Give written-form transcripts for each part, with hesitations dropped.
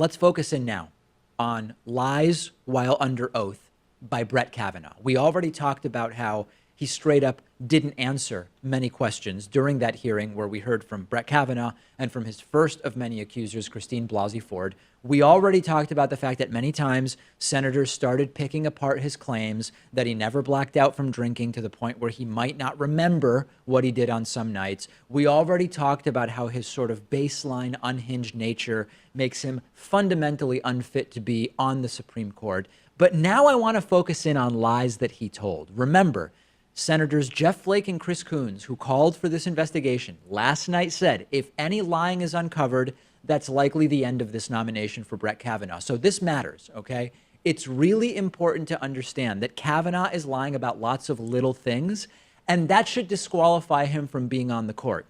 Let's focus in now on lies while under oath by Brett Kavanaugh. We already talked about how he straight up didn't answer many questions during that hearing where we heard from Brett Kavanaugh and from his first of many accusers, Christine Blasey Ford. We already talked about the fact that many times senators started picking apart his claims that he never blacked out from drinking to the point where he might not remember what he did on some nights. We already talked about how his sort of baseline unhinged nature makes him fundamentally unfit to be on the Supreme Court. But now I want to focus in on lies that he told. Remember, Senators Jeff Flake and Chris Coons, who called for this investigation, last night said if any lying is uncovered, that's likely the end of this nomination for Brett Kavanaugh. So this matters, okay? It's really important to understand that Kavanaugh is lying about lots of little things, and that should disqualify him from being on the court.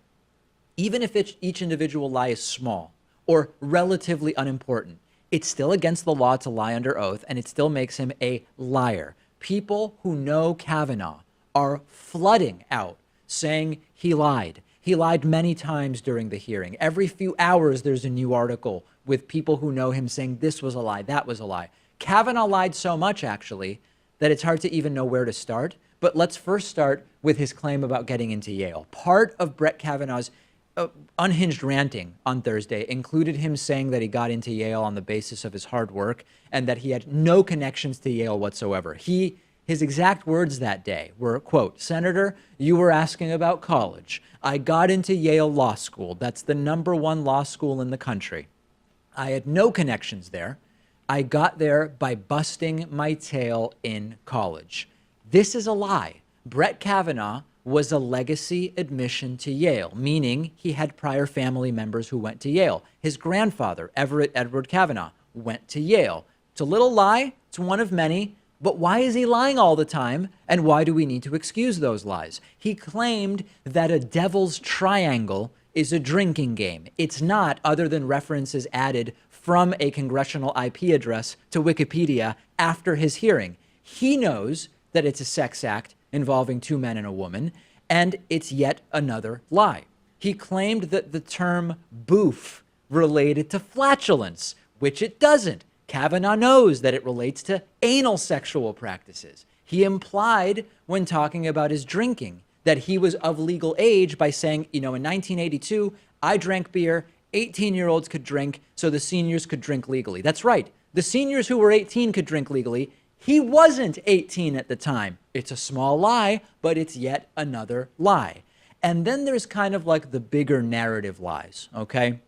Even if each individual lie is small or relatively unimportant, it's still against the law to lie under oath, and it still makes him a liar. People who know Kavanaugh are flooding out saying he lied. He lied many times during the hearing. Every few hours, there's a new article with people who know him saying this was a lie, that was a lie. Kavanaugh lied so much, actually, that it's hard to even know where to start. But let's first start with his claim about getting into Yale. Part of Brett Kavanaugh's unhinged ranting on Thursday included him saying that he got into Yale on the basis of his hard work and that he had no connections to Yale whatsoever. His exact words that day were, quote, "Senator, you were asking about college. I got into Yale Law School. That's the #1 law school in the country. I had no connections there. I got there by busting my tail in college." This is a lie. Brett Kavanaugh was a legacy admission to Yale, meaning he had prior family members who went to Yale. His grandfather, Everett Edward Kavanaugh, went to Yale. It's a little lie. It's one of many. But why is he lying all the time, and why do we need to excuse those lies? He claimed that a devil's triangle is a drinking game. It's not, other than references added from a congressional IP address to Wikipedia after his hearing. He knows that it's a sex act involving two men and a woman, and it's yet another lie. He claimed that the term boof related to flatulence, which it doesn't. Kavanaugh knows that it relates to anal sexual practices. He implied when talking about his drinking that he was of legal age by saying, in 1982, I drank beer, 18-year-olds could drink, so the seniors could drink legally. That's right. The seniors who were 18 could drink legally. He wasn't 18 at the time. It's a small lie, but it's yet another lie. And then there's kind of like the bigger narrative lies, okay?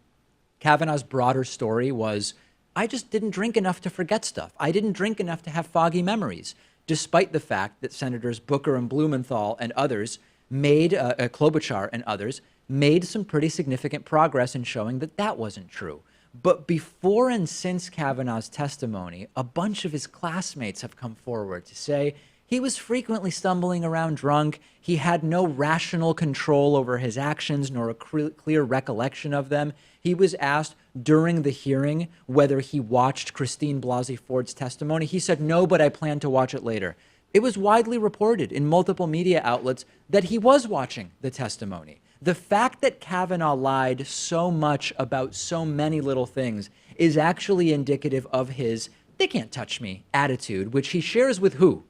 Kavanaugh's broader story was, I just didn't drink enough to forget stuff. I didn't drink enough to have foggy memories, despite the fact that Senators Booker and Blumenthal and others made, Klobuchar and others, made some pretty significant progress in showing that that wasn't true. But before and since Kavanaugh's testimony, a bunch of his classmates have come forward to say he was frequently stumbling around drunk. He had no rational control over his actions, nor a clear recollection of them. He was asked during the hearing whether he watched Christine Blasey Ford's testimony. He said, no, but I plan to watch it later. It was widely reported in multiple media outlets that he was watching the testimony. The fact that Kavanaugh lied so much about so many little things is actually indicative of his "they can't touch me" attitude, which he shares with who?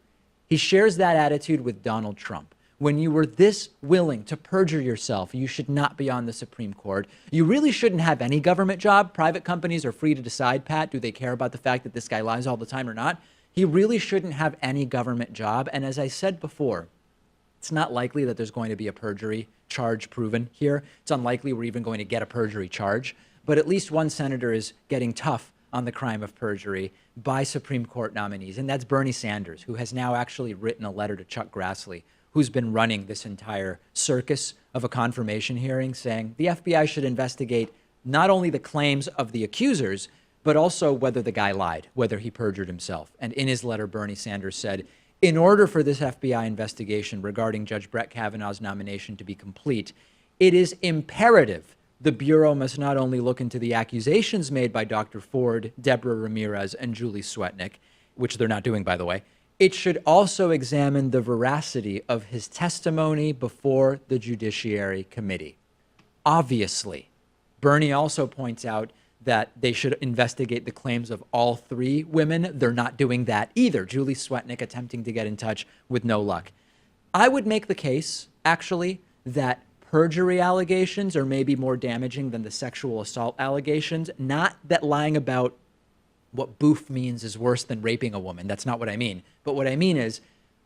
He shares that attitude with Donald Trump. When you were this willing to perjure yourself, you should not be on the Supreme Court. You really shouldn't have any government job. Private companies are free to decide, Pat, do they care about the fact that this guy lies all the time or not? He really shouldn't have any government job. And as I said before, it's not likely that there's going to be a perjury charge proven here. It's unlikely we're even going to get a perjury charge. But at least one senator is getting tough on the crime of perjury by Supreme Court nominees. And that's Bernie Sanders, who has now actually written a letter to Chuck Grassley, who's been running this entire circus of a confirmation hearing, saying the FBI should investigate not only the claims of the accusers, but also whether the guy lied, whether he perjured himself. And in his letter, Bernie Sanders said, in order for this FBI investigation regarding Judge Brett Kavanaugh's nomination to be complete, it is imperative the Bureau must not only look into the accusations made by Dr. Ford, Deborah Ramirez, and Julie Swetnick, which they're not doing, by the way, it should also examine the veracity of his testimony before the Judiciary Committee. Obviously, Bernie also points out that they should investigate the claims of all three women. They're not doing that either. Julie Swetnick attempting to get in touch with no luck. I would make the case, actually, that perjury allegations are maybe more damaging than the sexual assault allegations. Not that lying about what boof means is worse than raping a woman. That's not what I mean. But what I mean is,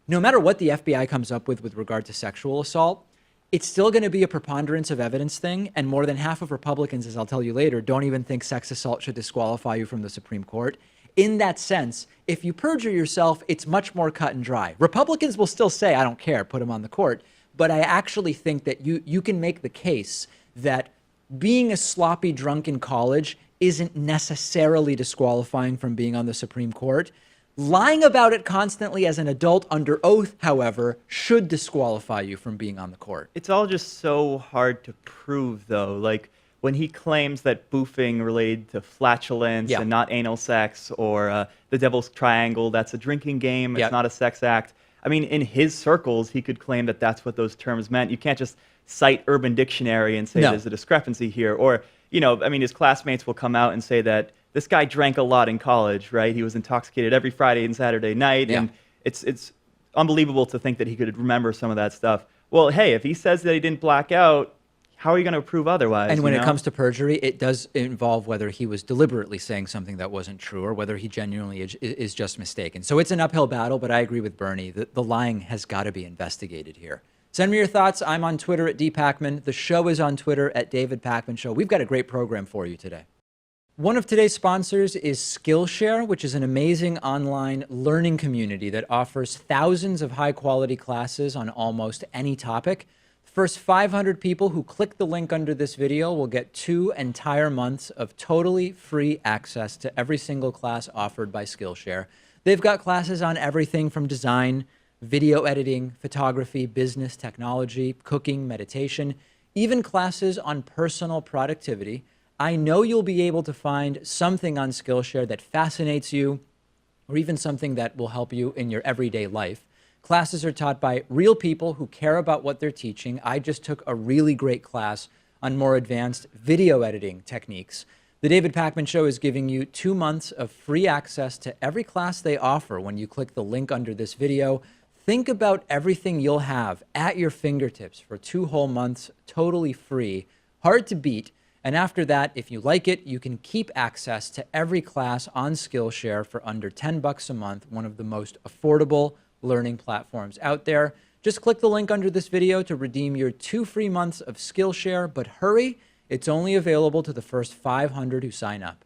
no matter what the FBI comes up with regard to sexual assault, it's still going to be a preponderance of evidence thing. And more than half of Republicans, as I'll tell you later, don't even think sex assault should disqualify you from the Supreme Court. In that sense, if you perjure yourself, it's much more cut and dry. Republicans will still say, I don't care, put him on the court. But I actually think that you can make the case that being a sloppy drunk in college isn't necessarily disqualifying from being on the Supreme Court. Lying about it constantly as an adult under oath, however, should disqualify you from being on the court. It's all just so hard to prove, though. Like, when he claims that boofing related to flatulence and not anal sex, or the Devil's Triangle, that's a drinking game, it's not a sex act. I mean, in his circles, he could claim that that's what those terms meant. You can't just cite Urban Dictionary and say there's a discrepancy here. Or, you know, I mean, his classmates will come out and say that this guy drank a lot in college, right? He was intoxicated every Friday and Saturday night, and it's unbelievable to think that he could remember some of that stuff. Well, hey, if he says that he didn't black out, how are you going to prove otherwise? And when it comes to perjury, it does involve whether he was deliberately saying something that wasn't true or whether he genuinely is just mistaken. So it's an uphill battle, but I agree with Bernie. The lying has got to be investigated here. Send me your thoughts. I'm on Twitter at @dpakman. The show is on Twitter at David Pakman Show. We've got a great program for you today. One of today's sponsors is Skillshare, which is an amazing online learning community that offers thousands of high-quality classes on almost any topic. The first 500 people who click the link under this video will get 2 entire months of totally free access to every single class offered by Skillshare. They've got classes on everything from design, video editing, photography, business, technology, cooking, meditation, even classes on personal productivity. I know you'll be able to find something on Skillshare that fascinates you, or even something that will help you in your everyday life. Classes are taught by real people who care about what they're teaching. I just took a really great class on more advanced video editing techniques. The David Pakman Show is giving you 2 months of free access to every class they offer when you click the link under this video. Think about everything you'll have at your fingertips for 2 whole months, totally free, hard to beat. And after that, if you like it, you can keep access to every class on Skillshare for under $10 a month, one of the most affordable learning platforms out there. Just click the link under this video to redeem your 2 free months of Skillshare, but hurry, it's only available to the first 500 who sign up.